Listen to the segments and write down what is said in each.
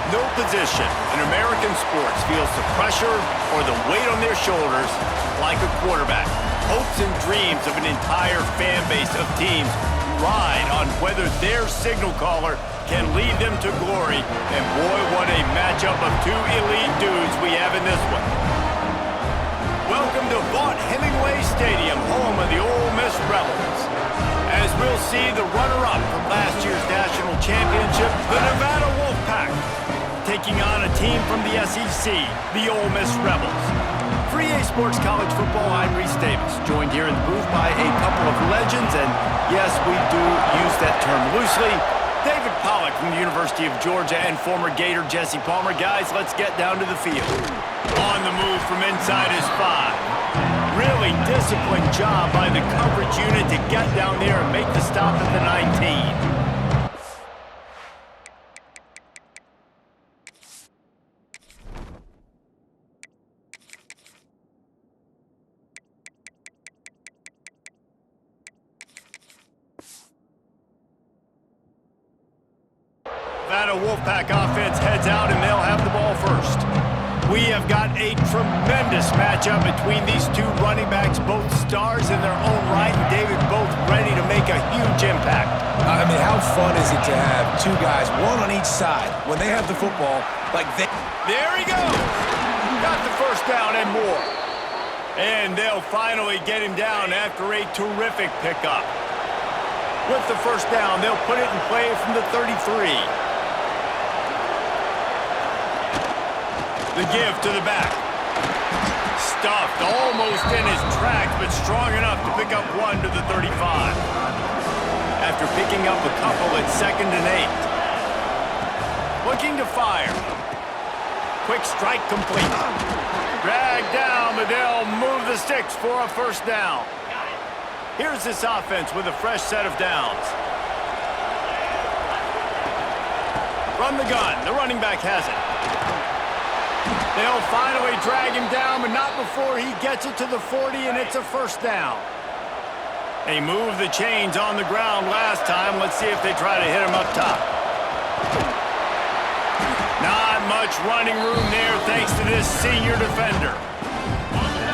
No position in American sports feels the pressure or the weight on their shoulders like a quarterback. Hopes and dreams of an entire fan base of teams ride on whether their signal caller can lead them to glory. And boy, what a matchup of two elite dudes we have in this one. Welcome to Vaught Hemingway Stadium, home of the Ole Miss Rebels. As we'll see the runner-up from last year's national championship, the Nevada Wolfpack, taking on a team from the SEC, the Ole Miss Rebels. For EA Sports College Football, I'm Reese Davis, joined here in the booth by a couple of legends, and yes, we do use that term loosely. David Pollack from the University of Georgia and former Gator Jesse Palmer. Guys, let's get down to the field. On the move from inside his 5. Really disciplined job by the coverage unit to get down there and make the stop at the 19. Nevada Wolfpack offense heads out, and they'll have the ball first. We have got a tremendous matchup between these two running backs, both stars in their own right, and David, both ready to make a huge impact. I mean, how fun is it to have two guys, one on each side, when they have the football, like they... There he goes! Got the first down and more. And they'll finally get him down after a terrific pickup. With the first down, they'll put it in play from the 33. The give to the back. Stuffed almost in his tracks, but strong enough to pick up one to the 35. After picking up a couple at 2nd and 8. Looking to fire. Quick strike complete. Drag down, but they'll move the sticks for a first down. Here's this offense with a fresh set of downs. From the gun, the running back has it. They'll finally drag him down, but not before he gets it to the 40, and it's a first down. They moved the chains on the ground last time. Let's see if they try to hit him up top. Not much running room there thanks to this senior defender.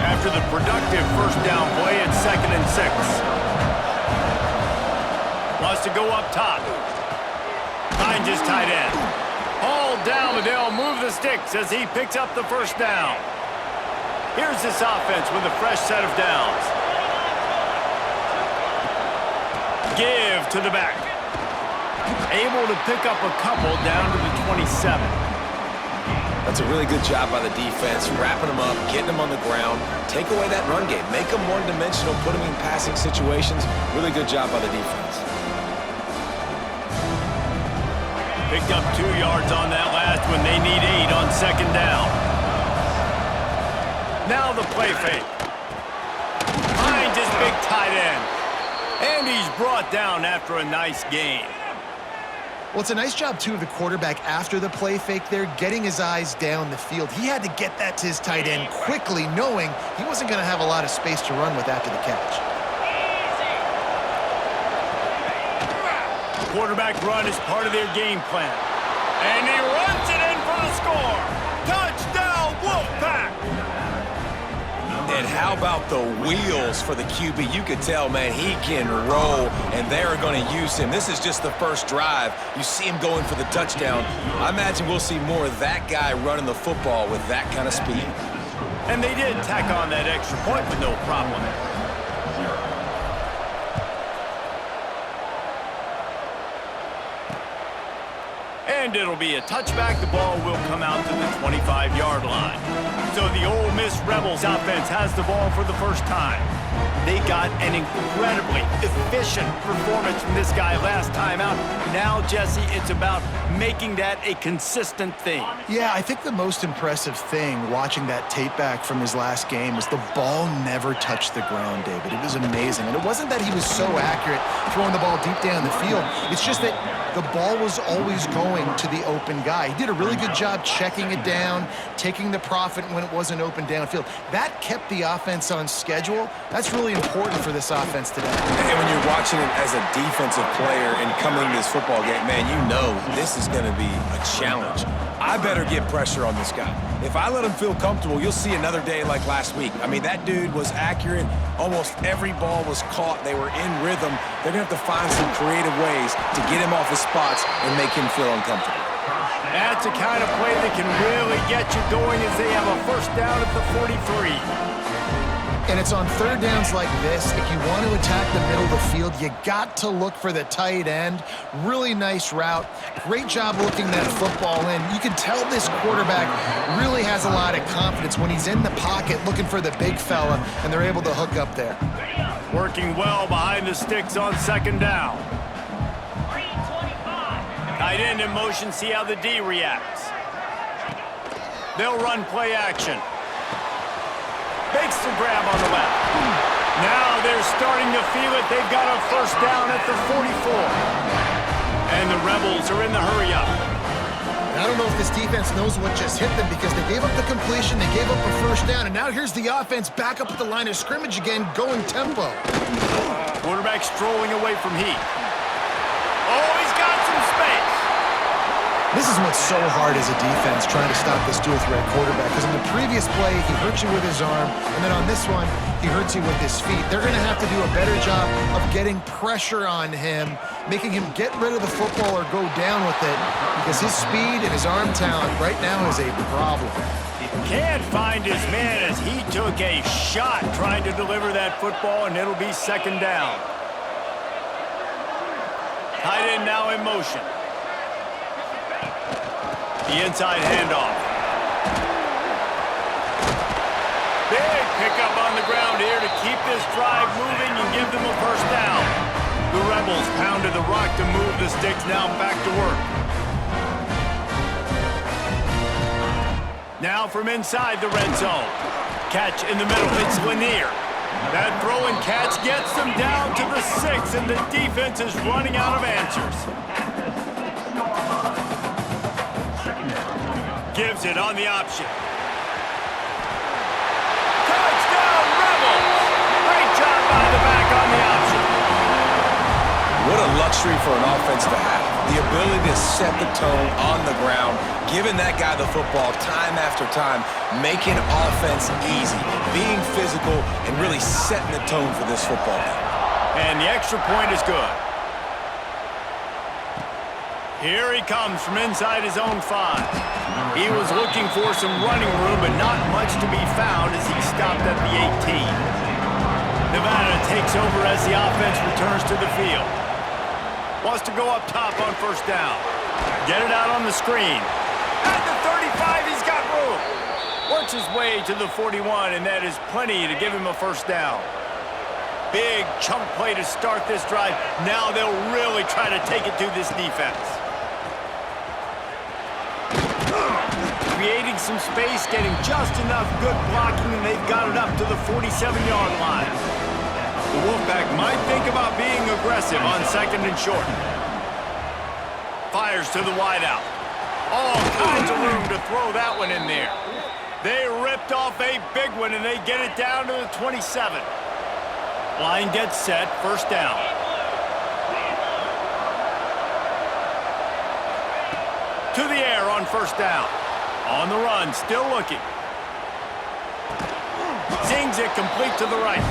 After the productive first down play, it's 2nd and 6. Wants to go up top. Finds his tight end. Hauled down, but they'll move the sticks as he picks up the first down. Here's this offense with a fresh set of downs. Give to the back. Able to pick up a couple down to the 27. That's a really good job by the defense, wrapping them up, getting them on the ground, take away that run game, make them one-dimensional, put them in passing situations. Really good job by the defense. Picked up 2 yards on that last one. They need 8 on 2nd down. Now the play fake. Finds his big tight end. And he's brought down after a nice gain. Well, it's a nice job, too, of the quarterback after the play fake there, getting his eyes down the field. He had to get that to his tight end quickly, knowing he wasn't going to have a lot of space to run with after the catch. Quarterback run is part of their game plan. And he runs it in for the score. Touchdown, Wolfpack! And how about the wheels for the QB? You could tell, man, he can roll, and they're going to use him. This is just the first drive. You see him going for the touchdown. I imagine we'll see more of that guy running the football with that kind of speed. And they did tack on that extra point with no problem. And it'll be a touchback. The ball will come out to the 25-yard line. So the Ole Miss Rebels offense has the ball for the first time. They got an incredibly efficient performance from this guy last time out. Now, Jesse, it's about making that a consistent thing. Yeah, I think the most impressive thing watching that tape back from his last game is the ball never touched the ground, David. It was amazing. And it wasn't that he was so accurate throwing the ball deep down the field. It's just that the ball was always going to the open guy. He did a really good job checking it down, taking the profit when it wasn't open downfield. That kept the offense on schedule. That's really important for this offense today. And when you're watching it as a defensive player and coming to this football game, man, you know this is going to be a challenge. I better get pressure on this guy. If I let him feel comfortable, you'll see another day like last week. I mean, that dude was accurate. Almost every ball was caught. They were in rhythm. They're going to have to find some creative ways to get him off his spots and make him feel uncomfortable. That's the kind of play that can really get you going as they have a first down at the 43. And it's on third downs like this. If you want to attack the middle of the field, you got to look for the tight end. Really nice route. Great job looking that football in. You can tell this quarterback really has a lot of confidence when he's in the pocket looking for the big fella, and they're able to hook up there. Working well behind the sticks on second down. Tight end in motion, see how the D reacts. They'll run play action. Makes the grab on the left. Now they're starting to feel it. They've got a first down at the 44. And the Rebels are in the hurry-up. I don't know if this defense knows what just hit them because they gave up the completion, they gave up a first down, and now here's the offense back up at the line of scrimmage again, going tempo. Quarterback strolling away from heat. Oh, he's got some space. This is what's so hard as a defense, trying to stop this dual-threat quarterback, because in the previous play, he hurt you with his arm, and then on this one, he hurts you with his feet. They're going to have to do a better job of getting pressure on him, making him get rid of the football or go down with it, because his speed and his arm talent right now is a problem. Can't find his man as he took a shot trying to deliver that football, and it'll be second down. Tight end now in motion. The inside handoff. Big pickup on the ground here to keep this drive moving and give them a first down. The Rebels pounded the rock to move the sticks, now back to work. Now from inside the red zone. Catch in the middle, it's Lanier. That throw and catch gets them down to the 6, and the defense is running out of answers. Gives it on the option. Touchdown, Rebels! Great job by the back on the option. What a luxury for an offense to have. The ability to set the tone on the ground, giving that guy the football time after time, making offense easy, being physical, and really setting the tone for this football game. And the extra point is good. Here he comes from inside his own 5. He was looking for some running room, but not much to be found as he stopped at the 18. Nevada takes over as the offense returns to the field. Wants to go up top on first down. Get it out on the screen. At the 35, he's got room. Works his way to the 41, and that is plenty to give him a first down. Big chunk play to start this drive. Now they'll really try to take it to this defense. Creating some space, getting just enough good blocking, and they've got it up to the 47-yard line. The Wolfpack might think about being aggressive on second and short. Fires to the wideout. All kinds of room to throw that one in there. They ripped off a big one, and they get it down to the 27. Line gets set, first down. To the air on first down. On the run, still looking. Zings it complete to the right.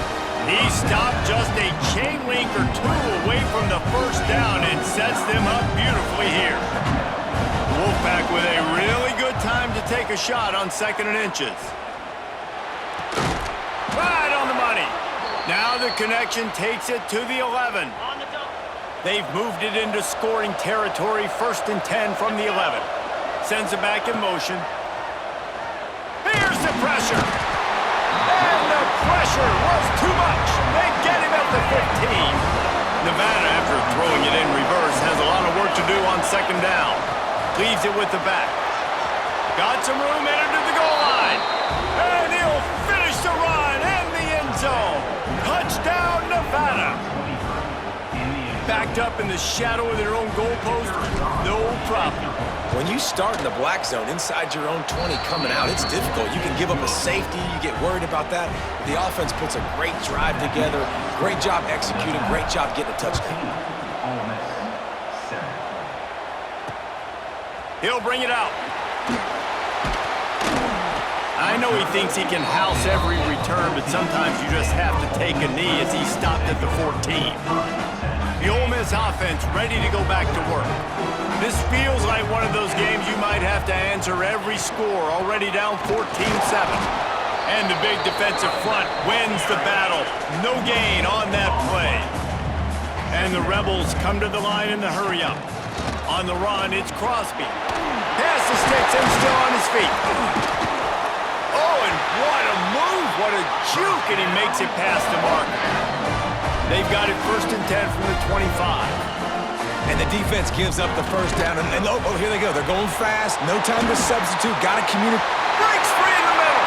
He stopped just a chain link or two away from the first down and sets them up beautifully here. The Wolfpack with a really good time to take a shot on second and inches. Right on the money. Now the connection takes it to the 11. They've moved it into scoring territory, first and 10 from the 11. Sends it back in motion. Here's the pressure. And the pressure was too much. They get him at the 15. Nevada, after throwing it in reverse, has a lot of work to do on second down. Leaves it with the back. Got some room, entered to the goal line. And he'll finish the run in the end zone. Touchdown, Nevada. Back tucked up in the shadow of their own goalpost, no problem. When you start in the black zone inside your own 20 coming out, it's difficult. You can give up a safety. You get worried about that. The offense puts a great drive together. Great job executing. Great job getting a touchdown. He'll bring it out. I know he thinks he can house every return, but sometimes you just have to take a knee as he stopped at the 14. The Ole Miss offense ready to go back to work. This feels like one of those games you might have to answer every score, already down 14-7. And the big defensive front wins the battle. No gain on that play. And the Rebels come to the line in the hurry-up. On the run, it's Crosby. Pass the sticks and still on his feet. Oh, and what a move, what a juke, and he makes it past the mark. They've got it 1st and 10 from the 25. And the defense gives up the first down, and oh, here they go. They're going fast. No time to substitute. Got to communicate. Breaks free in the middle.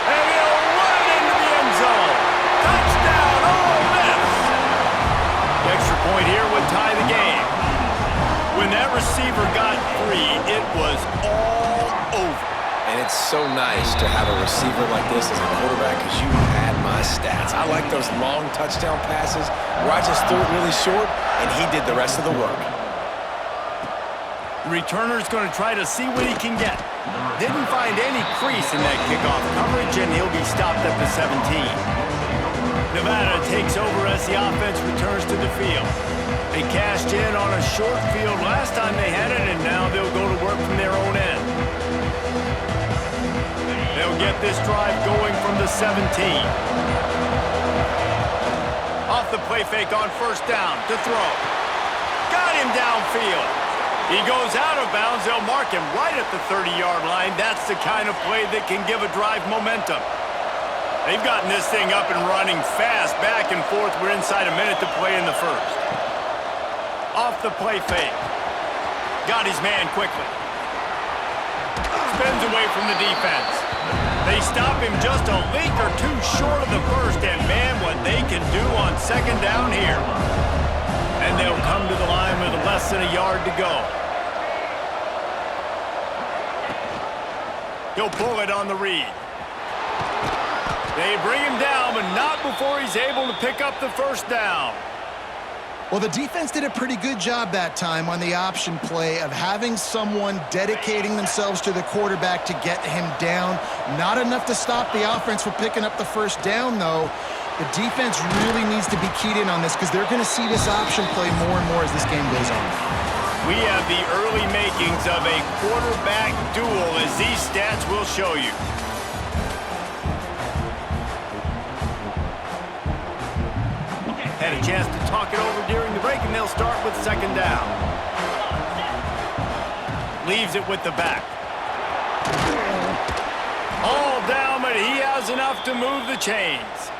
And he'll run it into the end zone. Touchdown, Ole Miss. The extra point here would tie the game. When that receiver got free, it was all over. And it's so nice to have a receiver like this as a quarterback because you had my stats. I like those long touchdown passes where I just threw it really short and he did the rest of the work. The returner's going to try to see what he can get. Didn't find any crease in that kickoff coverage, and he'll be stopped at the 17. Nevada takes over as the offense returns to the field. They cashed in on a short field last time they had it, and now they'll go to work from their own end. They'll get this drive going from the 17. Off the play fake on 1st down to throw. Got him downfield. He goes out of bounds. They'll mark him right at the 30-yard line. That's the kind of play that can give a drive momentum. They've gotten this thing up and running fast, back and forth. We're inside a minute to play in the 1st. Off the play fake. Got his man quickly. Spins away from the defense. They stop him just a leak or two short of the 1st, and man, what they can do on 2nd down here. And they'll come to the line with less than a yard to go. He'll pull it on the read. They bring him down, but not before he's able to pick up the 1st down. Well, the defense did a pretty good job that time on the option play of having someone dedicating themselves to the quarterback to get him down. Not enough to stop the offense from picking up the 1st down, though. The defense really needs to be keyed in on this because they're going to see this option play more and more as this game goes on. We have the early makings of a quarterback duel, as these stats will show you. Had a chance to talk it over during the break, and they'll start with 2nd down. Leaves it with the back. All down, but he has enough to move the chains.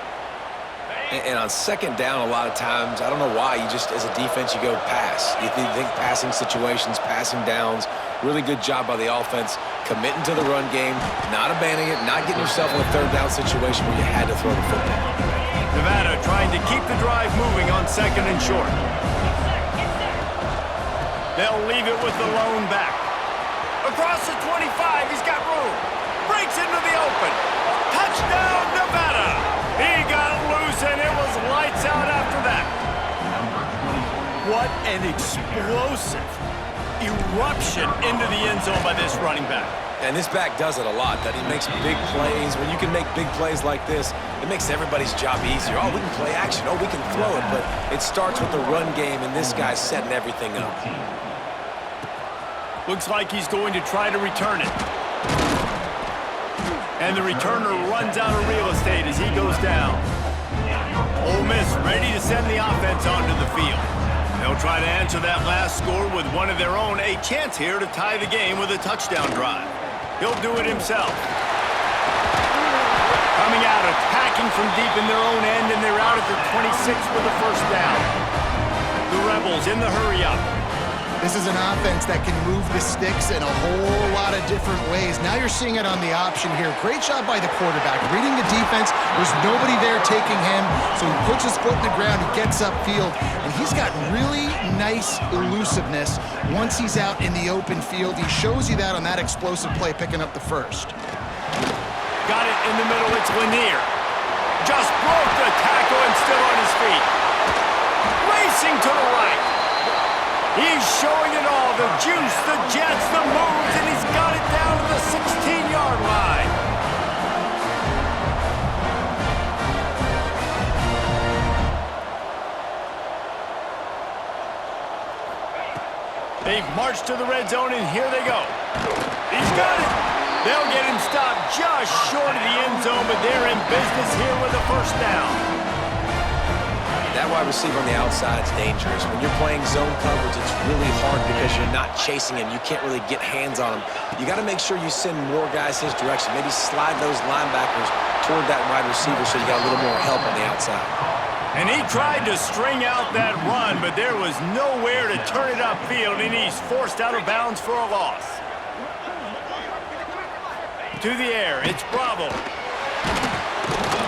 And on 2nd down, a lot of times, I don't know why, you just, as a defense, you go pass. You think passing situations, passing downs. Really good job by the offense, committing to the run game, not abandoning it, not getting yourself in a 3rd down situation where you had to throw the football. Nevada trying to keep the drive moving on 2nd and short. They'll leave it with the lone back. Across the 25, he's got room. Breaks into the open. Touchdown, Nevada! He got loose, and it was lights out after that. What an explosive eruption into the end zone by this running back. And this back does it a lot, that he makes big plays. When you can make big plays like this, it makes everybody's job easier. Oh, we can play action. Oh, we can throw it. But it starts with the run game, and this guy's setting everything up. Looks like he's going to try to return it. And the returner runs out of real estate as he goes down. Ole Miss ready to send the offense onto the field. They'll try to answer that last score with one of their own. A chance here to tie the game with a touchdown drive. He'll do it himself. Coming out, attacking from deep in their own end, and they're out at the 26 with the 1st down. The Rebels in the hurry-up. This is an offense that can move the sticks in a whole lot of different ways. Now you're seeing it on the option here. Great job by the quarterback. Reading the defense, there's nobody there taking him, so he puts his foot in the ground, he gets upfield, and he's got really nice elusiveness once he's out in the open field. He shows you that on that explosive play, picking up the first. Got it in the middle, it's Lanier. Just broke the tackle and still on his feet. Racing to the right. He's showing it all, the juice, the jets, the moves, and he's got it down to the 16-yard line. They've marched to the red zone, and here they go. He's got it. They'll get him stopped just short of the end zone, but they're in business here with a first down. That wide receiver on the outside is dangerous. When you're playing zone coverage, it's really hard because you're not chasing him. You can't really get hands on him. You got to make sure you send more guys his direction. Maybe slide those linebackers toward that wide receiver so you got a little more help on the outside. And he tried to string out that run, but there was nowhere to turn it upfield, and he's forced out of bounds for a loss. To the air, it's Bravo.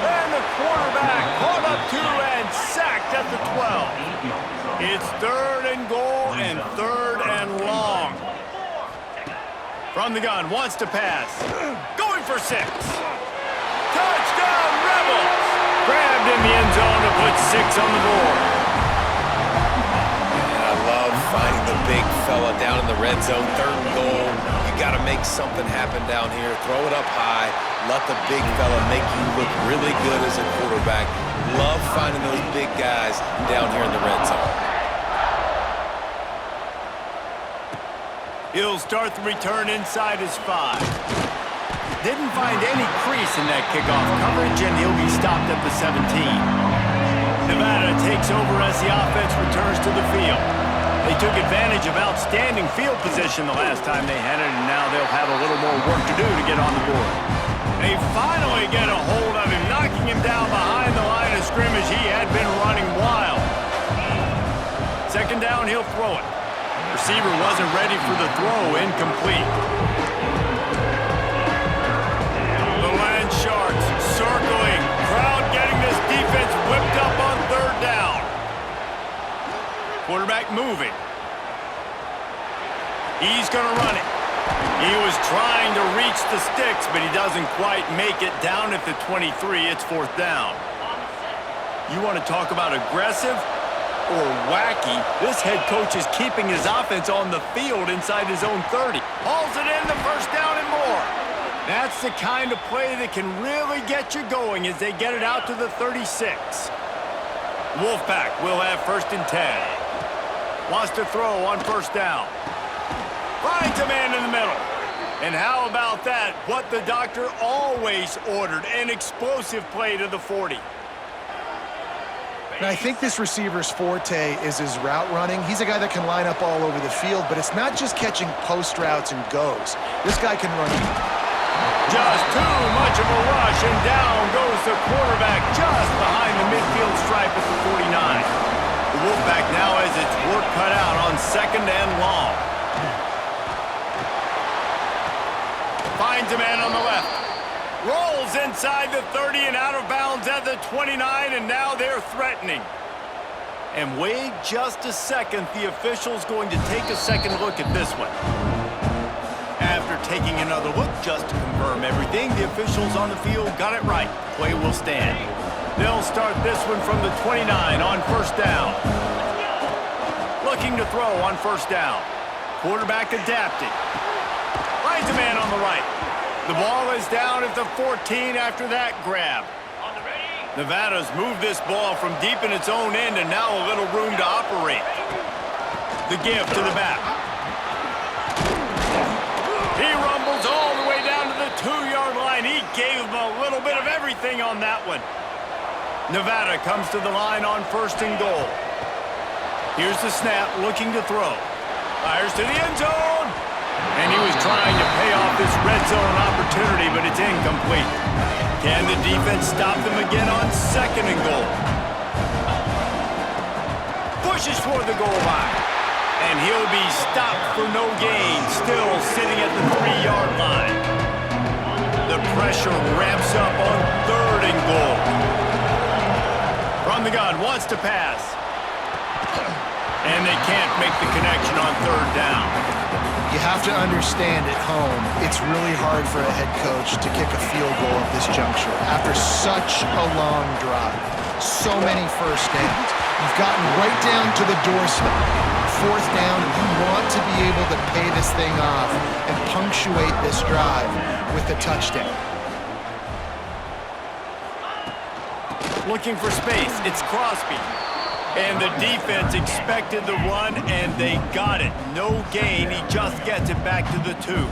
And the quarterback caught up to and sacked at the 12. It's 3rd and goal and 3rd and long. From the gun, wants to pass. Going for 6. Touchdown, Rebels! Grabbed in the end zone to put 6 on the board. And I love finding the big fella down in the red zone, 3rd and goal. You got to make something happen down here. Throw it up high. Let the big fella make you look really good as a quarterback. Love finding those big guys down here in the red zone. He'll start the return inside his 5. Didn't find any crease in that kickoff coverage, and he'll be stopped at the 17. Nevada takes over as the offense returns to the field. They took advantage of outstanding field position the last time they had it, and now they'll have a little more work to do to get on the board. They finally get a hold of him, knocking him down behind the line of scrimmage. He had been running wild. 2nd down, he'll throw it. Receiver wasn't ready for the throw, incomplete. The Land Sharks circling. Crowd getting this defense whipped up on 3rd down. Quarterback moving. He's going to run it. He was trying to reach the sticks, but he doesn't quite make it down at the 23. It's 4th down. You want to talk about aggressive or wacky? This head coach is keeping his offense on the field inside his own 30. Hauls it in, the 1st down and more. That's the kind of play that can really get you going as they get it out to the 36. Wolfpack will have 1st and 10. Wants to throw on 1st down. Finds a man in the middle. And how about that? What the doctor always ordered, an explosive play to the 40. And I think this receiver's forte is his route running. He's a guy that can line up all over the field, but it's not just catching post routes and goes. This guy can run. Just too much of a rush, and down goes the quarterback just behind the midfield stripe at the 49. The Wolfpack now has its work cut out on 2nd and long. Finds a man on the left. Rolls inside the 30 and out of bounds at the 29, and now they're threatening. And wait just a second. The official's going to take a second look at this one. After taking another look just to confirm everything, the officials on the field got it right. Play will stand. They'll start this one from the 29 on 1st down. Looking to throw on 1st down. Quarterback adapted. Finds a man on the right. The ball is down at the 14 after that grab. Nevada's moved this ball from deep in its own end, and now a little room to operate. The give to the back. He rumbles all the way down to the 2-yard line. He gave him a little bit of everything on that one. Nevada comes to the line on 1st and goal. Here's the snap, looking to throw. Fires to the end zone. And he was trying to pay off this red zone opportunity, but it's incomplete. Can the defense stop them again on 2nd and goal? Pushes toward the goal line. And he'll be stopped for no gain, still sitting at the 3-yard line. The pressure ramps up on 3rd and goal. From the gun, wants to pass. And they can't make the connection on 3rd down. You have to understand at home, it's really hard for a head coach to kick a field goal at this juncture after such a long drive. So many first downs. You've gotten right down to the doorstep. 4th down, you want to be able to pay this thing off and punctuate this drive with a touchdown. Looking for space, it's Crosby. And the defense expected the run, and they got it. No gain, he just gets it back to the 2.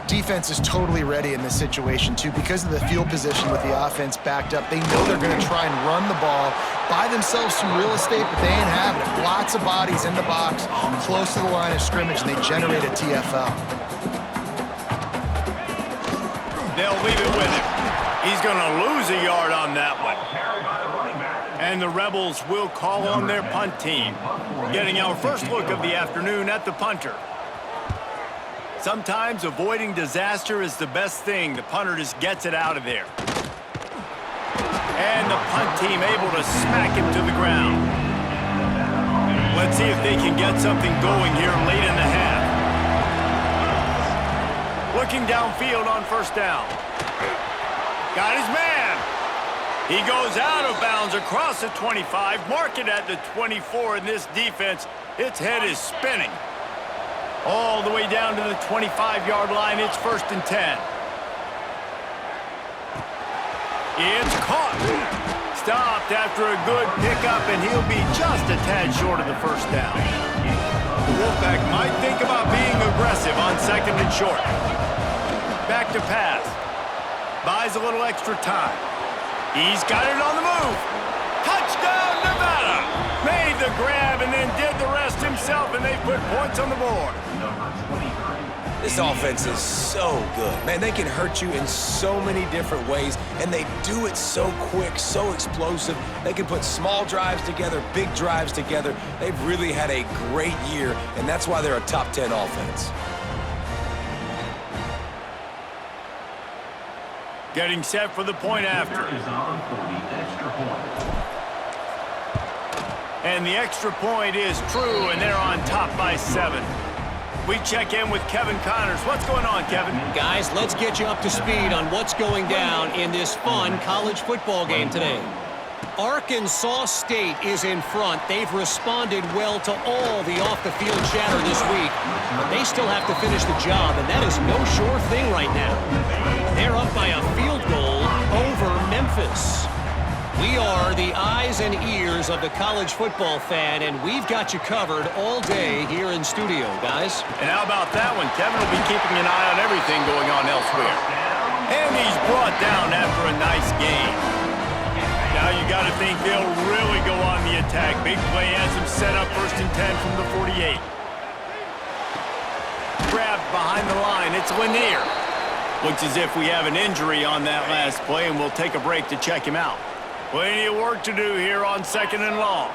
Defense is totally ready in this situation, too. Because of the field position with the offense backed up, they know they're going to try and run the ball, buy themselves some real estate, but they ain't having it. Lots of bodies in the box, close to the line of scrimmage, and they generate a TFL. They'll leave it with him. He's going to lose a yard on that one. And the Rebels will call on their punt team. Getting our first look of the afternoon at the punter. Sometimes avoiding disaster is the best thing. The punter just gets it out of there. And the punt team able to smack him to the ground. Let's see if they can get something going here late in the half. Looking downfield on 1st down. Got his man. He goes out of bounds across the 25, mark it at the 24, and this defense, its head is spinning. All the way down to the 25-yard line, it's 1st and 10. It's caught. Stopped after a good pickup, and he'll be just a tad short of the 1st down. The Wolfpack might think about being aggressive on 2nd and short. Back to pass. Buys a little extra time. He's got it on the move. Touchdown, Nevada! Made the grab and then did the rest himself, and they put points on the board. This offense is so good. Man, they can hurt you in so many different ways, and they do it so quick, so explosive. They can put small drives together, big drives together. They've really had a great year, and that's why they're a top 10 offense. Getting set for the point after. And the extra point is true, and they're on top by 7. We check in with Kevin Connors. What's going on, Kevin? Guys, let's get you up to speed on what's going down in this fun college football game today. Arkansas State is in front. They've responded well to all the off-the-field chatter this week, but they still have to finish the job, and that is no sure thing right now. They're up by a field goal over Memphis. We are the eyes and ears of the college football fan, and we've got you covered all day here in studio, guys. And how about that one? Kevin will be keeping an eye on everything going on elsewhere. And he's brought down after a nice game. Now you got to think they'll really go on the attack. Big play has him set up 1st and 10 from the 48. Grabbed behind the line. It's Lanier. Looks as if we have an injury on that last play, and we'll take a break to check him out. Plenty of work to do here on 2nd and long.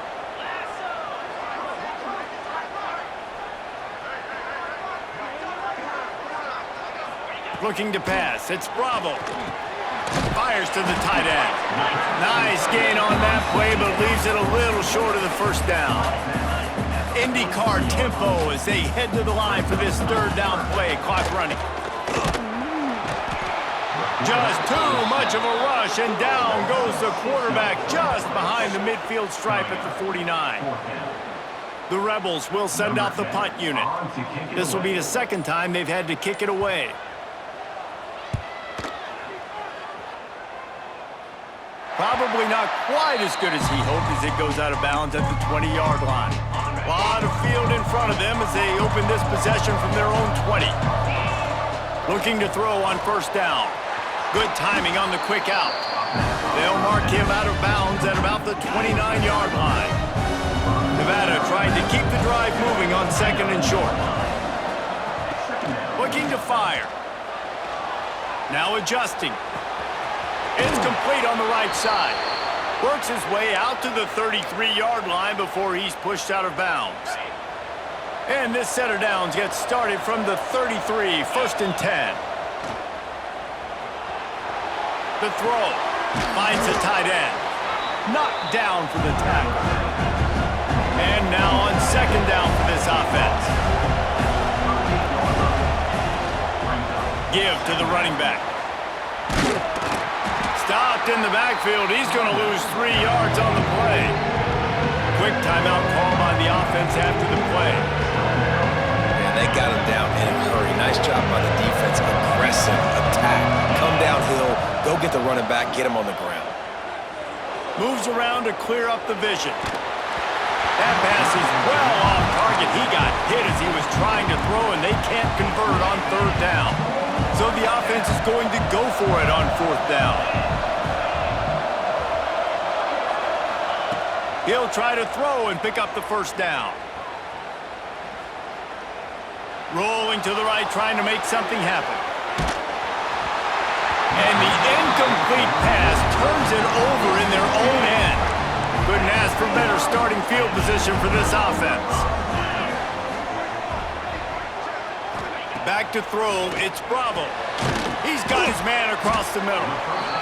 Looking to pass. It's Bravo. Fires to the tight end. Nice gain on that play, but leaves it a little short of the 1st down. IndyCar tempo as they head to the line for this 3rd down play. Clock running. Just too much of a rush, and down goes the quarterback just behind the midfield stripe at the 49. The Rebels will send out the punt unit. This will be the 2nd time they've had to kick it away. Probably not quite as good as he hoped as it goes out of bounds at the 20-yard line. A lot of field in front of them as they open this possession from their own 20. Looking to throw on 1st down. Good timing on the quick out. They'll mark him out of bounds at about the 29-yard line. Nevada trying to keep the drive moving on 2nd and short. Looking to fire. Now adjusting. It's complete on the right side. Works his way out to the 33-yard line before he's pushed out of bounds. And this set of downs gets started from the 33, 1st and 10. The throw finds the tight end. Knocked down for the tackle. And now on 2nd down for this offense. Give to the running back. Stopped in the backfield. He's going to lose 3 yards on the play. Quick timeout call by the offense after the play. They got him down in a hurry. Nice job by the defense. Aggressive attack. Come downhill, go get the running back, get him on the ground. Moves around to clear up the vision. That pass is well off target. He got hit as he was trying to throw, and they can't convert on 3rd down. So the offense is going to go for it on 4th down. He'll try to throw and pick up the 1st down. Rolling to the right, trying to make something happen. And the incomplete pass turns it over in their own end. Couldn't ask for better starting field position for this offense. Back to throw, it's Bravo. He's got his man across the middle.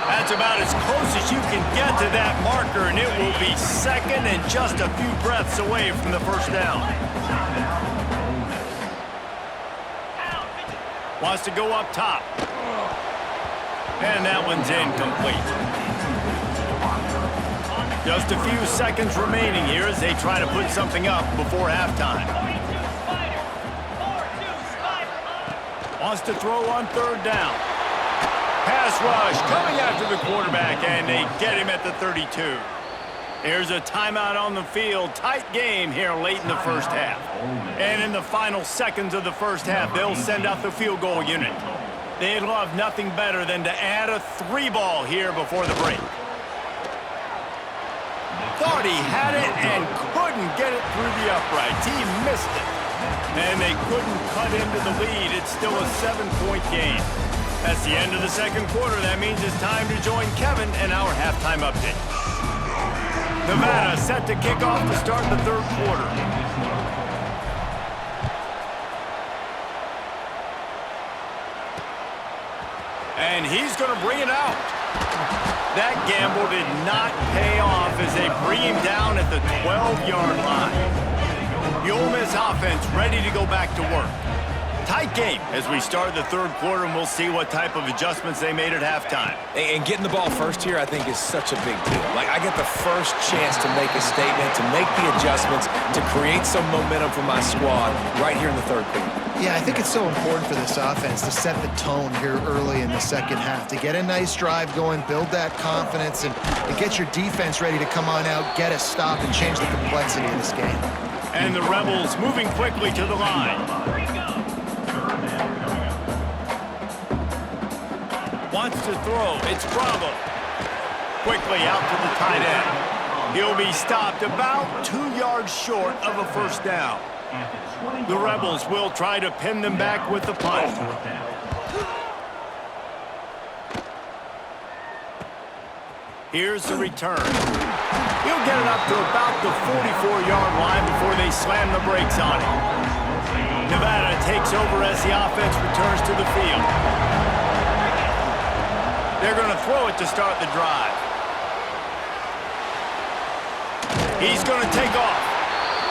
That's about as close as you can get to that marker, and it will be 2nd and just a few breaths away from the 1st down. Wants to go up top. And that one's incomplete. Just a few seconds remaining here as they try to put something up before halftime. Wants to throw on 3rd down. Pass rush coming after the quarterback, and they get him at the 32. Here's a timeout on the field. Tight game here late in the 1st half. And in the final seconds of the 1st half, they'll send out the field goal unit. They'd love nothing better than to add a 3-ball here before the break. Thought he had it and couldn't get it through the uprights. He missed it. And they couldn't cut into the lead. It's still a 7-point game. That's the end of the 2nd quarter. That means it's time to join Kevin and our halftime update. Nevada set to kick off to start the 3rd quarter. And he's going to bring it out. That gamble did not pay off as they bring him down at the 12-yard line. The Ole Miss offense ready to go back to work. Tight game as we start the 3rd quarter, and we'll see what type of adjustments they made at halftime. And getting the ball first here, I think, is such a big deal. Like, I get the first chance to make a statement, to make the adjustments, to create some momentum for my squad right here in the 3rd quarter. Yeah, I think it's so important for this offense to set the tone here early in the 2nd half, to get a nice drive going, build that confidence, and get your defense ready to come on out, get a stop, and change the complexity of this game. And the Rebels moving quickly to the line. Wants to throw. It's Bravo. Quickly out to the tight end. He'll be stopped about 2 yards short of a 1st down. The Rebels will try to pin them back with the punt. Here's the return. He'll get it up to about the 44-yard line before they slam the brakes on him. Nevada takes over as the offense returns to the field. They're going to throw it to start the drive. He's going to take off.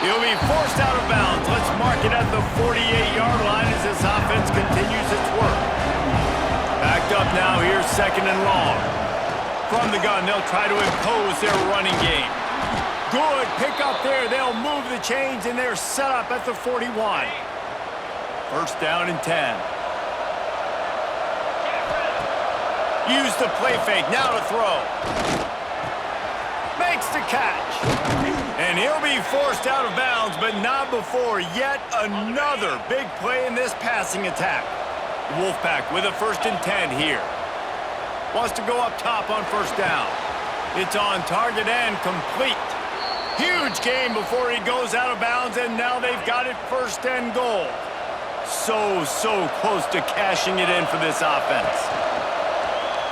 He'll be forced out of bounds. Let's mark it at the 48-yard line as this offense continues its work. Backed up now, here's 2nd and long. From the gun, they'll try to impose their running game. Good pick up there. They'll move the chains, and they're set up at the 41. 1st down and 10. Use the play fake, now to throw. Makes the catch. And he'll be forced out of bounds, but not before yet another big play in this passing attack. Wolfpack with a 1st and 10 here. Wants to go up top on 1st down. It's on target and complete. Huge game before he goes out of bounds, and now they've got it 1st and goal. So close to cashing it in for this offense.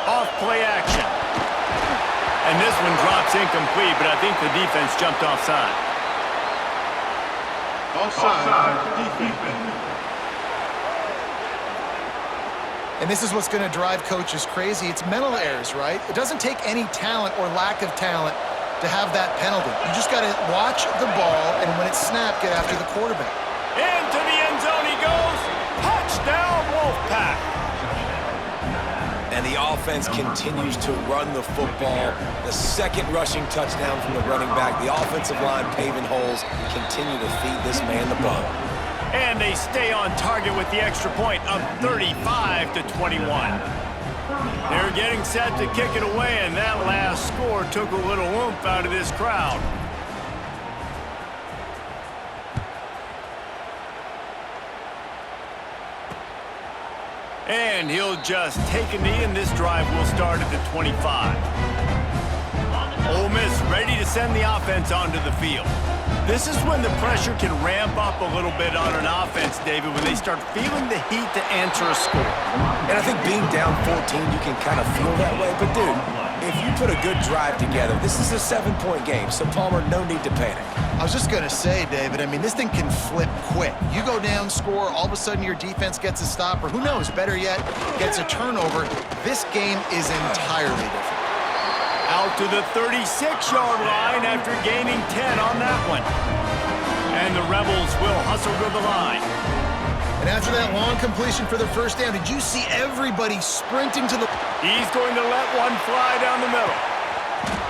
Off play action. And this one drops incomplete, but I think the defense jumped offside. And this is what's going to drive coaches crazy. It's mental errors, right? It doesn't take any talent or lack of talent to have that penalty. You just got to watch the ball, and when it's snapped, get after the quarterback. Into the end zone he goes. Touchdown, Wolfpack. And the offense continues to run the football. The second rushing touchdown from the running back. The offensive line paving holes, continue to feed this man the ball. And they stay on target with the extra point, up 35-21. They're getting set to kick it away, and that last score took a little oomph out of this crowd. And he'll just take a knee, and this drive will start at the 25. Ole Miss ready to send the offense onto the field. This is when the pressure can ramp up a little bit on an offense, David, when they start feeling the heat to answer a score. And I think being down 14, you can kind of feel that way. But, dude, if you put a good drive together, this is a 7-point game. So, Palmer, no need to panic. I was just going to say, David, I mean, this thing can flip quick. You go down, score, all of a sudden your defense gets a stop, or who knows, better yet, gets a turnover. This game is entirely different. Out to the 36-yard line after gaining 10 on that one. And the Rebels will hustle to the line. And after that long completion for the first down, did you see everybody sprinting to the... He's going to let one fly down the middle.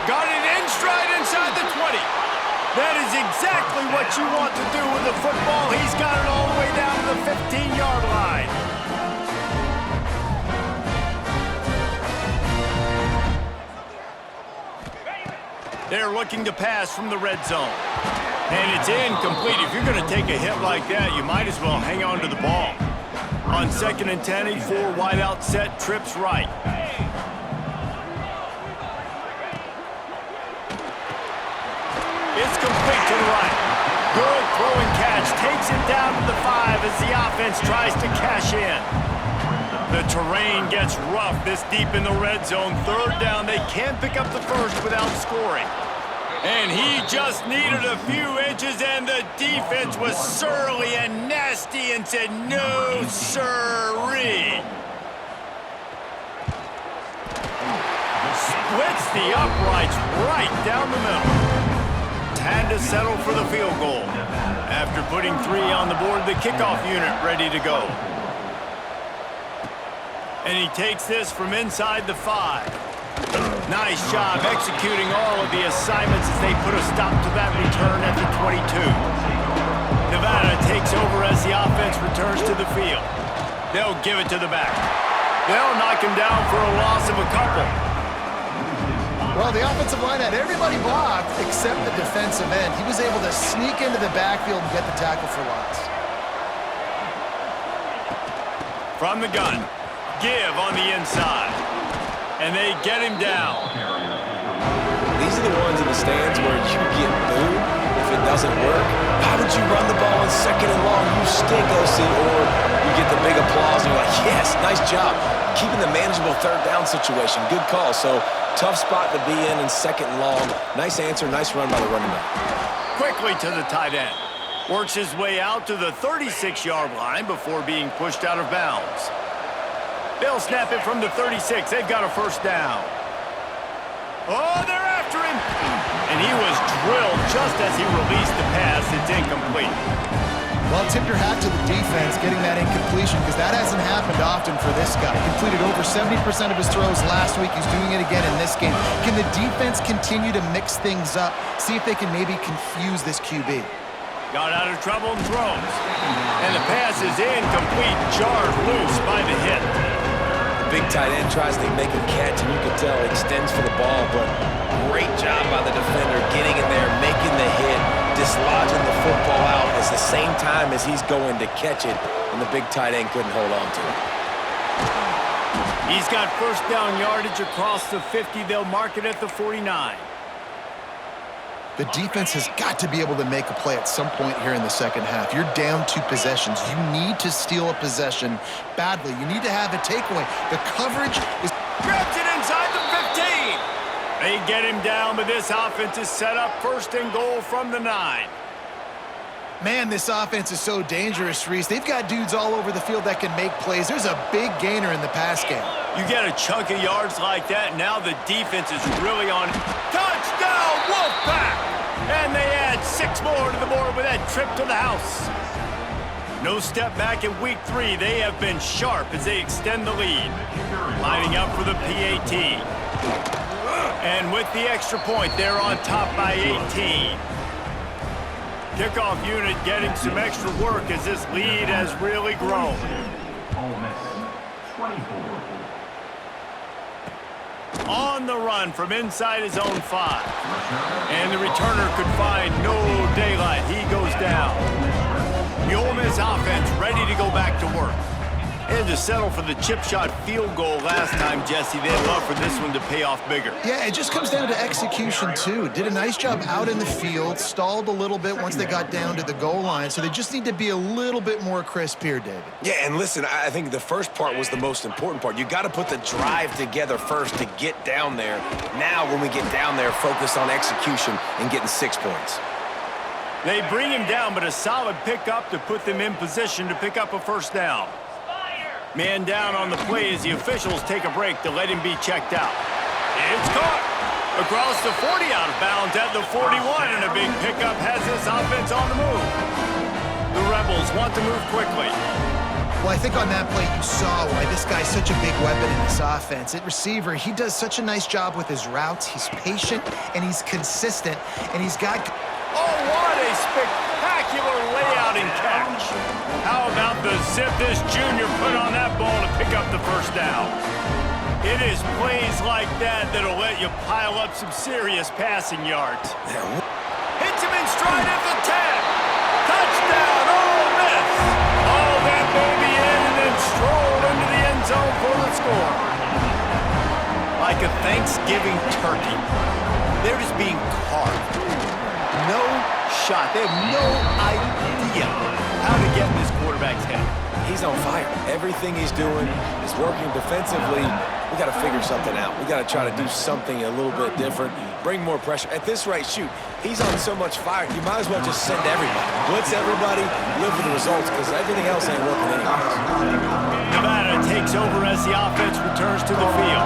Got it in stride inside the 20. That is exactly what you want to do with the football. He's got it all the way down to the 15-yard line. They're looking to pass from the red zone. And it's incomplete. If you're going to take a hit like that, you might as well hang on to the ball. On 2nd and 10, a 4 wide out set, trips right. It's complete to the right. Good throw and catch. Takes it down to the 5 as the offense tries to cash in. The terrain gets rough this deep in the red zone. 3rd down. They can't pick up the first without scoring. And he just needed a few inches, and the defense was surly and nasty and said, no, sirree. Splits the uprights right down the middle. Had to settle for the field goal. After putting 3 on the board, the kickoff unit ready to go. And he takes this from inside the 5. Nice job executing all of the assignments as they put a stop to that return at the 22. Nevada takes over as the offense returns to the field. They'll give it to the back. They'll knock him down for a loss of a couple. Well, the offensive line had everybody blocked except the defensive end. He was able to sneak into the backfield and get the tackle for loss. From the gun, give on the inside. And they get him down. These are the ones in the stands where you get booed if it doesn't work. How did you run the ball on 2nd and long? You stink, OC. Or you get the big applause and you're like, yes, nice job. Keeping the manageable 3rd down situation. Good call. So tough spot to be in 2nd and long. Nice answer, nice run by the running back. Quickly to the tight end. Works his way out to the 36-yard line before being pushed out of bounds. They'll snap it from the 36. They've got a first down. Oh, they're after him. And he was drilled just as he released the pass. It's incomplete. Well, tip your hat to the defense getting that incompletion because that hasn't happened often for this guy. Completed over 70% of his throws last week. He's doing it again in this game. Can the defense continue to mix things up? See if they can maybe confuse this QB. Got out of trouble and throws. And the pass is incomplete. Jarred loose by the hit. Big tight end tries to make a catch, and you can tell he extends for the ball, but great job by the defender getting in there, making the hit, dislodging the football out at the same time as he's going to catch it, and the big tight end couldn't hold on to it. He's got first down yardage across the 50. They'll mark it at the 49. The defense has got to be able to make a play at some point here in the second half. You're down 2 possessions. You need to steal a possession badly. You need to have a takeaway. The coverage is... Grabs it inside the 15. They get him down, but this offense is set up 1st and goal from the 9. Man, this offense is so dangerous, Reese. They've got dudes all over the field that can make plays. There's a big gainer in the pass game. You get a chunk of yards like that, now the defense is really on. Touchdown, Wolfpack! And they add 6 more to the board with that trip to the house. No step back in week 3. They have been sharp as they extend the lead. Lining up for the PAT. And with the extra point, they're on top by 18. Kickoff unit getting some extra work as this lead has really grown. On the run from inside his own 5. And the returner could find no daylight. He goes down. The Ole Miss offense ready to go back to work. They had to settle for the chip shot field goal last time, Jesse. They'd love for this one to pay off bigger. Yeah, it just comes down to execution, too. Did a nice job out in the field, stalled a little bit once they got down to the goal line, so they just need to be a little bit more crisp here, David. Yeah, and listen, I think the first part was the most important part. You got to put the drive together first to get down there. Now, when we get down there, focus on execution and getting 6 points. They bring him down, but a solid pickup to put them in position to pick up a first down. Man down on the play as the officials take a break to let him be checked out. It's caught. Across the 40, out of bounds at the 41, and a big pickup has this offense on the move. The Rebels want to move quickly. Well, I think on that play you saw why this guy's such a big weapon in this offense. At receiver, he does such a nice job with his routes. He's patient, and he's consistent, and he's got... Oh, what a spectacular layout and catch. How about the zip this junior put on that ball to pick up the first down? It is plays like that that'll let you pile up some serious passing yards. Hits him in stride at the 10. Touchdown, Ole Miss. All that baby in and then strolled into the end zone for the score. Like a Thanksgiving turkey, they're just being carved. No shot. They have no idea how to get in this quarterback's head. He's on fire. Everything he's doing is working defensively. We got to figure something out. We got to try to do something a little bit different, bring more pressure. At this rate, shoot, he's on so much fire, you might as well just send everybody. Blitz everybody, live with the results, because everything else ain't working anyways. Nevada takes over as the offense returns to the field.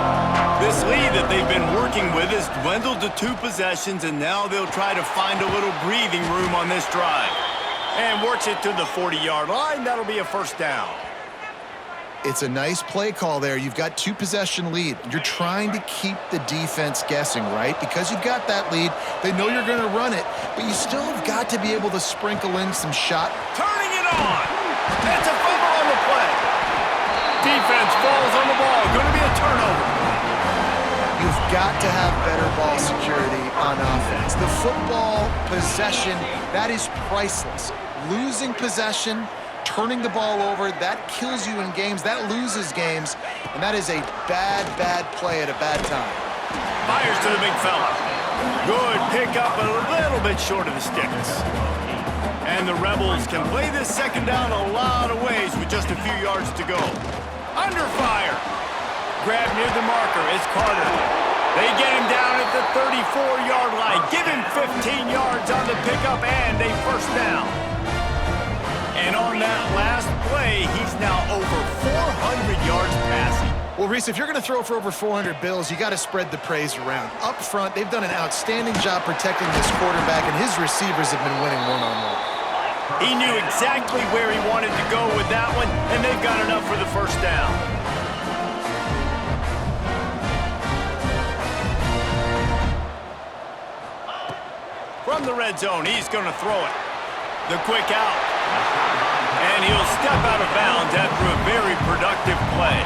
This lead that they've been working with has dwindled to 2 possessions, and now they'll try to find a little breathing room on this drive. And works it to the 40-yard line. That'll be a first down. It's a nice play call there. You've got 2-possession lead. You're trying to keep the defense guessing, right? Because you've got that lead, they know you're going to run it, but you still have got to be able to sprinkle in some shot. Turning it on. That's a fumble on the play. Defense falls on the ball. Going to be a turnover. You've got to have better ball security on offense. The football possession, that is priceless. Losing possession, turning the ball over, that kills you in games, that loses games, and that is a bad, bad play at a bad time. Fires to the big fella. Good pickup, a little bit short of the sticks. And the Rebels can play this second down a lot of ways with just a few yards to go. Under fire. Grab near the marker, it's Carter. They get him down at the 34-yard line. Give him 15 yards on the pickup and a first down. And on that last play, he's now over 400 yards passing. Well, Reese, if you're going to throw for over 400 bills, you got to spread the praise around. Up front, they've done an outstanding job protecting this quarterback, and his receivers have been winning one-on-one. He knew exactly where he wanted to go with that one, and they've got enough for the first down. From the red zone, he's going to throw it. The quick out. And he'll step out of bounds after a very productive play.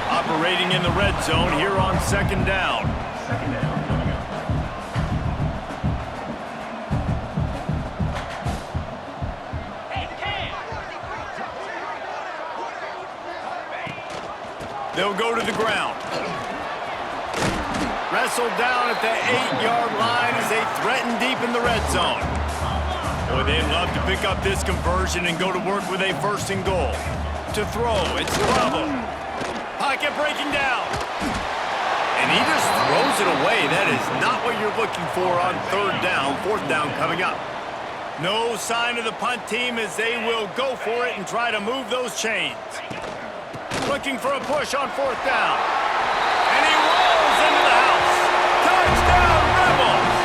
Operating in the red zone here on second down. They'll go to the ground. Wrestled down at the 8-yard line as they threaten deep in the red zone. Boy, they'd love to pick up this conversion and go to work with a first and goal. To throw, it's Bravo. Pocket breaking down. And he just throws it away. That is not what you're looking for on third down. Fourth down coming up. No sign of the punt team as they will go for it and try to move those chains. Looking for a push on 4th down. And he rolls into the house. Touchdown, Rebels!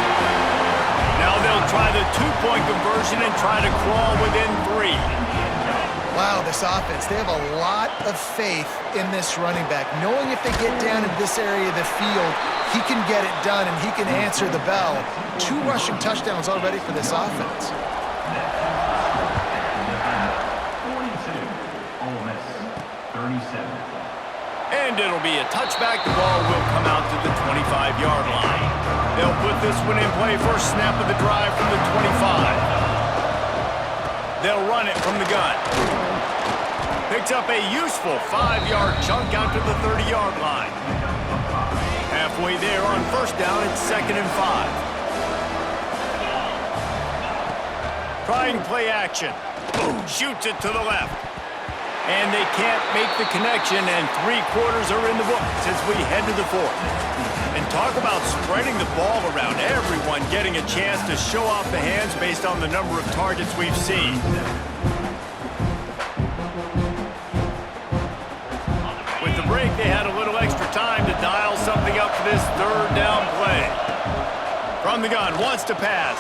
Now they'll try the 2-point conversion and try to crawl within 3. Wow, this offense, they have a lot of faith in this running back, knowing if they get down in this area of the field, he can get it done and he can answer the bell. 2 rushing touchdowns already for this offense. And it'll be a touchback. The ball will come out to the 25-yard line. They'll put this one in play first snap of the drive from the 25. They'll run it from the gun. Picks up a useful 5-yard chunk out to the 30-yard line. Halfway there on 1st down, it's 2nd and 5. Trying play action. Shoots it to the left. And they can't make the connection, and 3 quarters are in the books as we head to the 4th. And talk about spreading the ball around, everyone getting a chance to show off the hands based on the number of targets we've seen. With the break, they had a little extra time to dial something up for this 3rd down play. From the gun, wants to pass.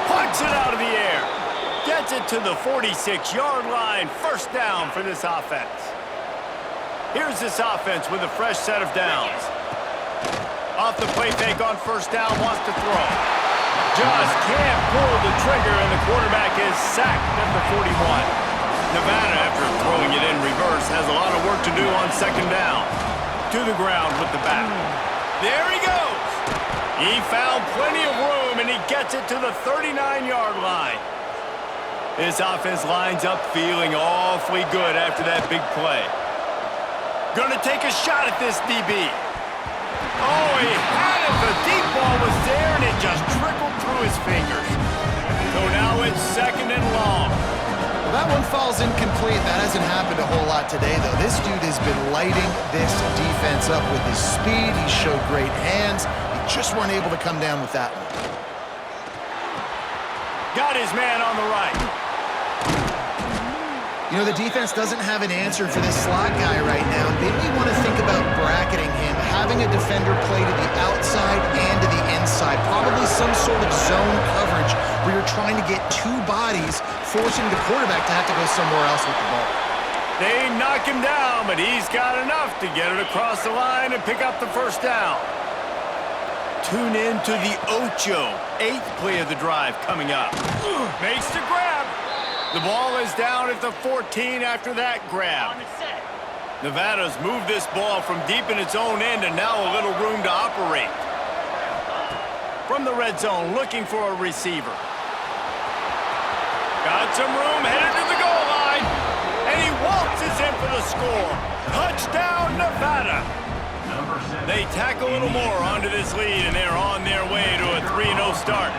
Punts it out of the air. Gets it to the 46-yard line. 1st down for this offense. Here's this offense with a fresh set of downs. Off the play fake on 1st down, wants to throw. Just can't pull the trigger, and the quarterback is sacked at the 41. Nevada, after throwing it in reverse, has a lot of work to do on 2nd down. To the ground with the back. There he goes. He found plenty of room, and he gets it to the 39-yard line. This offense lines up feeling awfully good after that big play. Gonna take a shot at this DB. Oh, he had it. The deep ball was there, and it just trickled through his fingers. So now it's 2nd and long. Well, that one falls incomplete. That hasn't happened a whole lot today, though. This dude has been lighting this defense up with his speed. He showed great hands. He just weren't able to come down with that one. Got his man on the right. You know, the defense doesn't have an answer for this slot guy right now. They may want to think about bracketing him, having a defender play to the outside and to the inside. Probably some sort of zone coverage where you're trying to get 2 bodies, forcing the quarterback to have to go somewhere else with the ball. They knock him down, but he's got enough to get it across the line and pick up the 1st down. Tune in to the Ocho, 8th play of the drive coming up. Makes the grab. The ball is down at the 14 after that grab. Nevada's moved this ball from deep in its own end and now a little room to operate. From the red zone, looking for a receiver. Got some room, headed to the goal line. And he waltzes in for the score. Touchdown, Nevada. They tack a little more onto this lead, and they're on their way to a 3-0 start.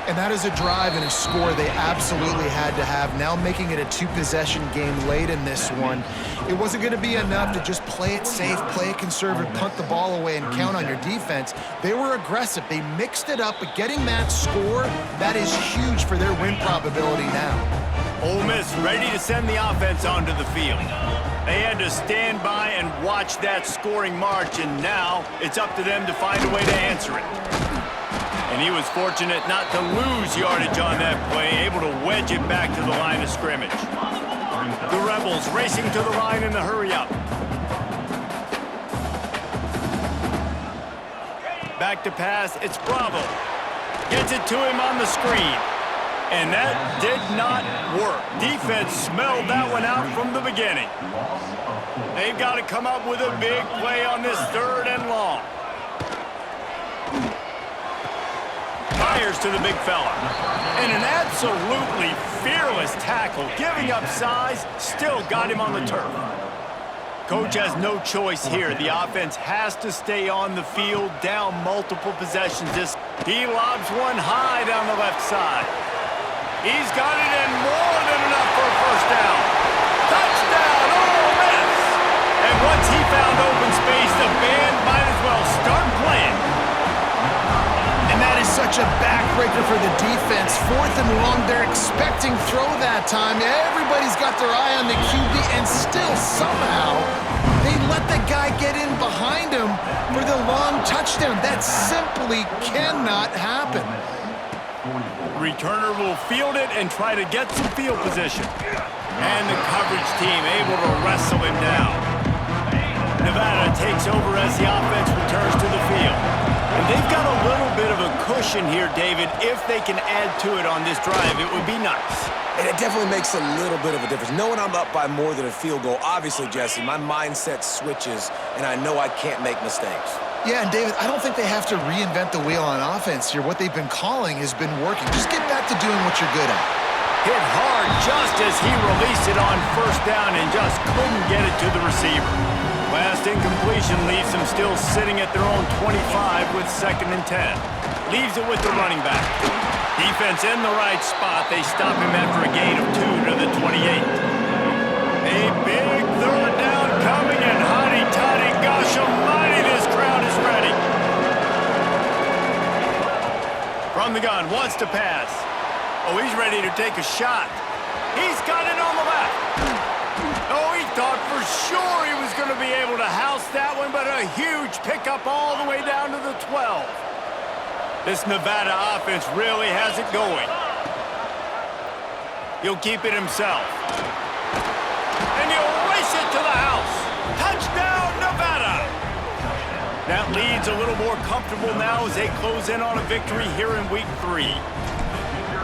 And that is a drive and a score they absolutely had to have. Now making it a 2-possession game late in this one. It wasn't going to be enough to just play it safe, play it conservative, punt the ball away, and count on your defense. They were aggressive. They mixed it up, but getting that score, that is huge for their win probability now. Ole Miss ready to send the offense onto the field. They had to stand by and watch that scoring march, and now it's up to them to find a way to answer it. And he was fortunate not to lose yardage on that play, able to wedge it back to the line of scrimmage. The Rebels racing to the line in the hurry-up. Back to pass, it's Bravo. Gets it to him on the screen. And that did not work. Defense smelled that one out from the beginning. They've got to come up with a big play on this 3rd and long. Fires to the big fella. And an absolutely fearless tackle, giving up size, still got him on the turf. Coach has no choice here. The offense has to stay on the field, down multiple possessions. He lobs one high down the left side. He's got it in more than enough for a 1st down. Touchdown, Ole Miss! And once he found open space, the band might as well start playing. And that is Such a backbreaker for the defense. 4th and long, they're expecting throw that time. Everybody's got their eye on the QB, and still somehow they let the guy get in behind him for the long touchdown. That simply cannot happen. Returner will field it and try to get some field position. And the coverage team able to wrestle him down. Nevada takes over as the offense returns to the field. And they've got a little bit of a cushion here, David. If they can add to it on this drive, it would be nice. And it definitely makes a little bit of a difference. Knowing I'm up by more than a field goal, obviously, Jesse, my mindset switches, and I know I can't make mistakes. Yeah, and David, I don't think they have to reinvent the wheel on offense here. What they've been calling has been working. Just get back to doing what you're good at. Hit hard just as he released it on first down and just couldn't get it to the receiver. Last incompletion leaves them still sitting at their own 25 with 2nd and 10. Leaves it with the running back. Defense in the right spot. They stop him after a gain of 2 to the 28. A big 3rd down coming, and hotty-toddy, gosh almighty, this crowd is ready. From the gun, wants to pass. Oh, he's ready to take a shot. He's got it on the left. Oh, he thought for sure he was going to be able to house that one, but a huge pickup all the way down to the 12. This Nevada offense really has it going. He'll keep it himself. And he'll race it to the house. Touchdown, Nevada! That lead's a little more comfortable now as they close in on a victory here in Week 3.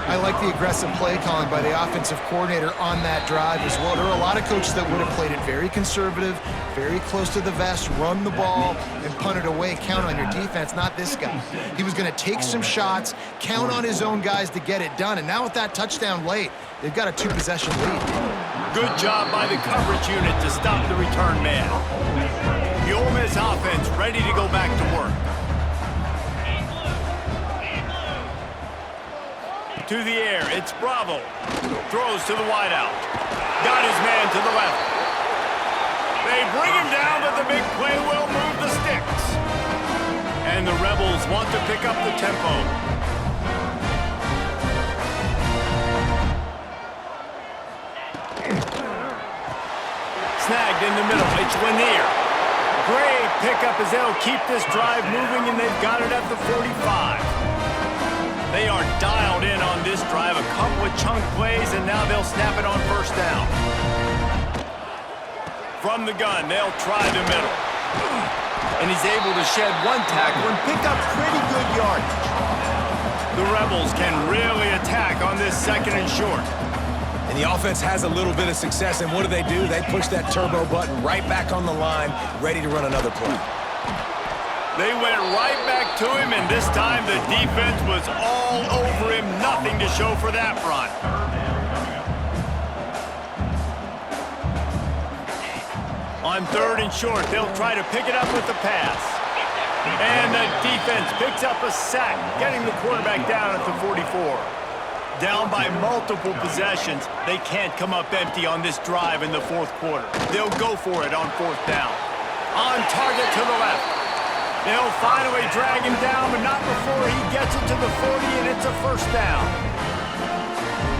I like the aggressive play calling by the offensive coordinator on that drive as well. There are a lot of coaches that would have played it very conservative, very close to the vest, run the ball, and punt it away. Count on your defense, not this guy. He was going to take some shots, count on his own guys to get it done. And now with that touchdown late, they've got a 2-possession lead. Good job by the coverage unit to stop the return man. The Ole Miss offense ready to go back to work. To the air, it's Bravo. Throws to the wideout. Got his man to the left. They bring him down, but the big play will move the sticks. And the Rebels want to pick up the tempo. Snagged in the middle. It's Lanier. Great pickup as they'll keep this drive moving, and they've got it at the 45. They are dialed in on this drive, a couple of chunk plays, and now they'll snap it on first down. From the gun, they'll try the middle. And he's able to shed one tackle and pick up pretty good yardage. The Rebels can really attack on this 2nd and short. And the offense has a little bit of success, and what do? They push that turbo button right back on the line, ready to run another play. They went right back to him, and this time the defense was all over him. Nothing to show for that run. On 3rd and short, they'll try to pick it up with the pass. And the defense picks up a sack, getting the quarterback down at the 44. Down by multiple possessions, they can't come up empty on this drive in the 4th quarter. They'll go for it on 4th down. On target to the left. They'll find a way, drag him down, but not before he gets it to the 40, and it's a first down.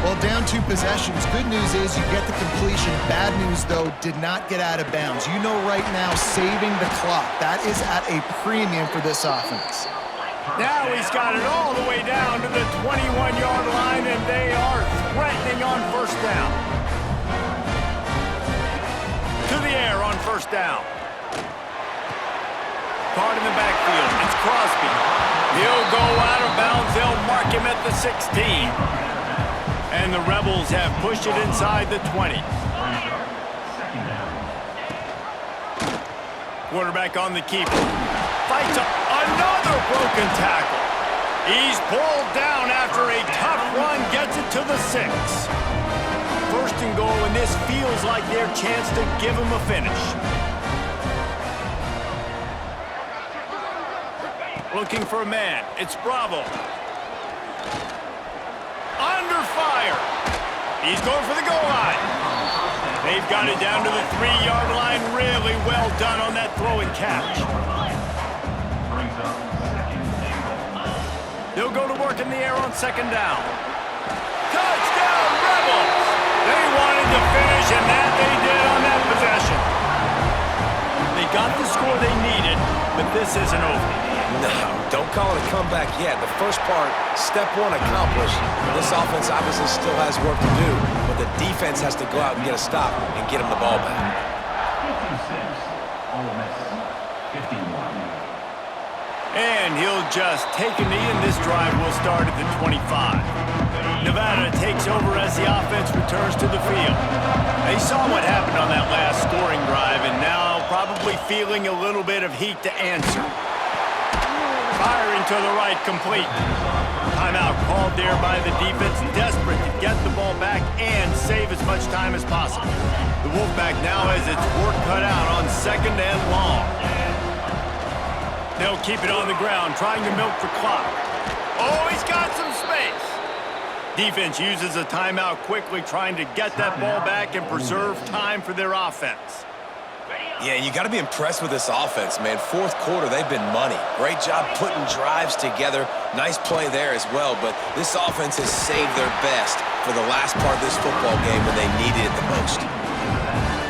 Well, down 2 possessions. Good news is you get the completion. Bad news, though, did not get out of bounds. You know right now, saving the clock. That is at a premium for this offense. Now he's got it all the way down to the 21-yard line, and they are threatening on first down. To the air on first down. Card in the backfield. It's Crosby. He'll go out of bounds. They'll mark him at the 16. And the Rebels have pushed it inside the 20. Quarterback on the keeper. Fights up. Another broken tackle. He's pulled down after a tough run. Gets it to the 6. 1st and goal, and this feels like their chance to give him a finish. Looking for a man. It's Bravo. Under fire. He's going for the goal line. They've got it down to the 3-yard line. Really well done on that throw and catch. They'll go to work in the air on second down. Touchdown, Rebels! They wanted to finish, and that they did on that possession. They got the score they needed, but this isn't over. No, don't call it a comeback yet. The first part, step one accomplished. This offense obviously still has work to do, but the defense has to go out and get a stop and get them the ball back. 56, Ole Miss, 51. And he'll just take a knee, and this drive will start at the 25. Nevada takes over as the offense returns to the field. They saw what happened on that last scoring drive, and now probably feeling a little bit of heat to answer. Firing to the right, complete. Timeout called there by the defense, desperate to get the ball back and save as much time as possible. The Wolfpack now has its work cut out on second and long. They'll keep it on the ground, trying to milk the clock. Oh, he's got some space. Defense uses a timeout quickly, trying to get that ball back and preserve time for their offense. Yeah, you got to be impressed with this offense, man. Fourth quarter, they've been money. Great job putting drives together. Nice play there as well, but this offense has saved their best for the last part of this football game when they needed it the most.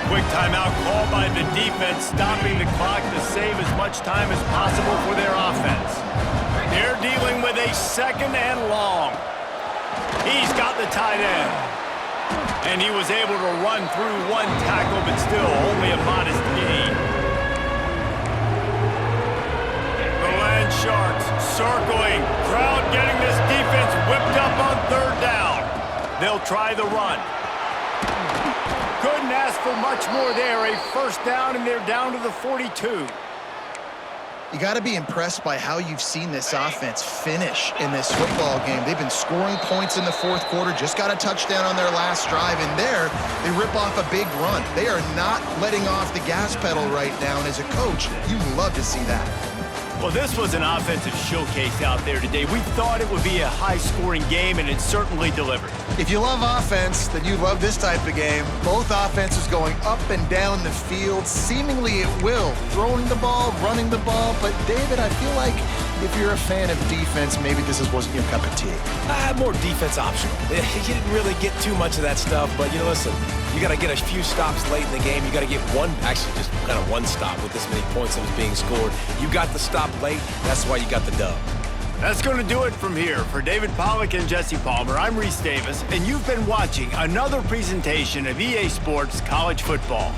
Quick timeout call by the defense, stopping the clock to save as much time as possible for their offense. They're dealing with a second and long. He's got the tight end. And he was able to run through one tackle, but still only a modest gain. The Land Sharks circling. Crowd getting this defense whipped up on third down. They'll try the run. Couldn't ask for much more there. A first down, and they're down to the 42. You got to be impressed by how you've seen this offense finish in this football game. They've been scoring points in the fourth quarter, just got a touchdown on their last drive, and there they rip off a big run. They are not letting off the gas pedal right now, and as a coach, you love to see that. Well, this was an offensive showcase out there today. We thought it would be a high-scoring game, and it certainly delivered. If you love offense, then you love this type of game. Both offenses going up and down the field, seemingly at will, throwing the ball, running the ball. But, David, I feel like if you're a fan of defense, maybe this wasn't your cup of tea. More defense optional. You didn't really get too much of that stuff, but, listen, you got to get a few stops late in the game. You got to get actually just kind of one stop with this many points that was being scored. You got the stop late. That's why you got the dub. That's going to do it from here. For David Pollack and Jesse Palmer, I'm Reese Davis, and you've been watching another presentation of EA Sports College Football.